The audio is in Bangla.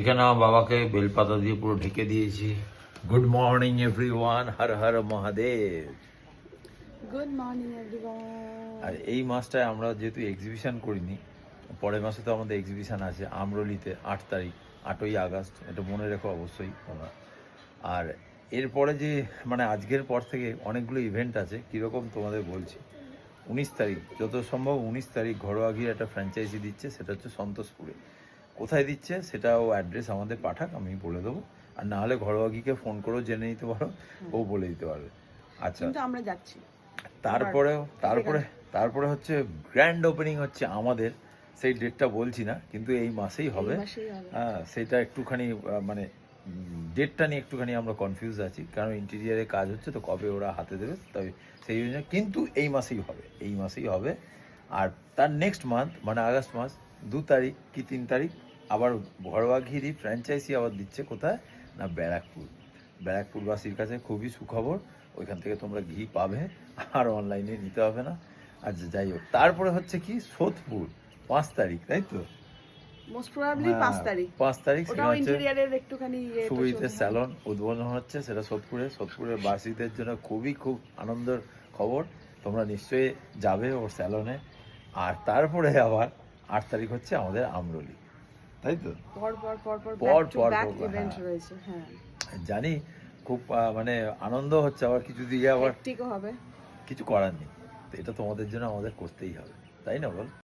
এখানে আমার বাবাকে বেলপাতা দিয়ে পুরো ঢেকে দিয়েছি। Good morning everyone, Har Har Mahadev. Good morning everyone. আর এই মাসটায় আমরা যেহেতু এক্সিবিশন করিনি, পরের মাসে তো আমাদের এক্সিবিশন আছে আমরলিতে 8 তারিখ, 8ই আগস্ট, এটা মনে রেখো অবশ্যই তোমরা। আর এরপরে যে মানে আজকের পর থেকে অনেকগুলো ইভেন্ট আছে, কীরকম তোমাদের বলছি। 19 তারিখ, যত সম্ভব 19 তারিখ ঘরোয়া গিয়ে একটা ফ্র্যাঞ্চাইজি দিচ্ছে, সেটা হচ্ছে সন্তোষপুরে। কোথায় দিচ্ছে সেটাও অ্যাড্রেস আমাদের পাঠাক, আমি বলে দেবো। আর না হলে ঘরোয়া গিয়ে ফোন করেও জেনে নিতে পারো, ও বলে দিতে পারবে। আচ্ছা, কিন্তু আমরা যাচ্ছি। তারপরে হচ্ছে গ্র্যান্ড ওপেনিং হচ্ছে আমাদের, সেই ডেটটা বলছি না, কিন্তু এই মাসেই হবে। হ্যাঁ, সেটা একটুখানি মানে ডেটটা নিয়ে একটুখানি আমরা কনফিউজ আছি, কারণ ইন্টেরিয়ারে কাজ হচ্ছে তো কবে ওরা হাতে দেবে, তবে সেই জন্য। কিন্তু এই মাসেই হবে। আর তার নেক্সট মান্থ মানে আগস্ট মাস 2 তারিখ কি 3 তারিখ আবার ঘরোয়া ঘিরি ফ্র্যাঞ্চাইজি আবার দিচ্ছে। কোথায় না, ব্যারাকপুরবাসীর কাছে খুবই সুখবর। ওইখান থেকে তোমরা ঘি পাবে, আর অনলাইনে নিতে হবে না। আচ্ছা, যাই হোক, তারপরে হচ্ছে কি সোদপুর 5 তারিখ, তাই তো? মোস্ট প্রবাবলি 5 তারিখ। 5 তারিখ ওটাও ইন্টেরিয়রের একটুখানি সুবিধা স্যালন উদ্বোধন হচ্ছে, সেটা সোদপুরের বাসীদের জন্য খুব আনন্দের খবর। তোমরা নিশ্চয়ই যাবে ওর স্যালনে। আর তারপরে আবার 8 তারিখ হচ্ছে আমাদের আমরলি, তাই তো? পর ইভেন্ট রয়েছে। হ্যাঁ, জানি, খুব মানে আনন্দ হচ্ছে, আবার কিছু দিকে আবার ঠিকও হবে, কিছু করার নেই। তো এটা তোমাদের জন্য আমাদের করতেই হবে, তাই না বল?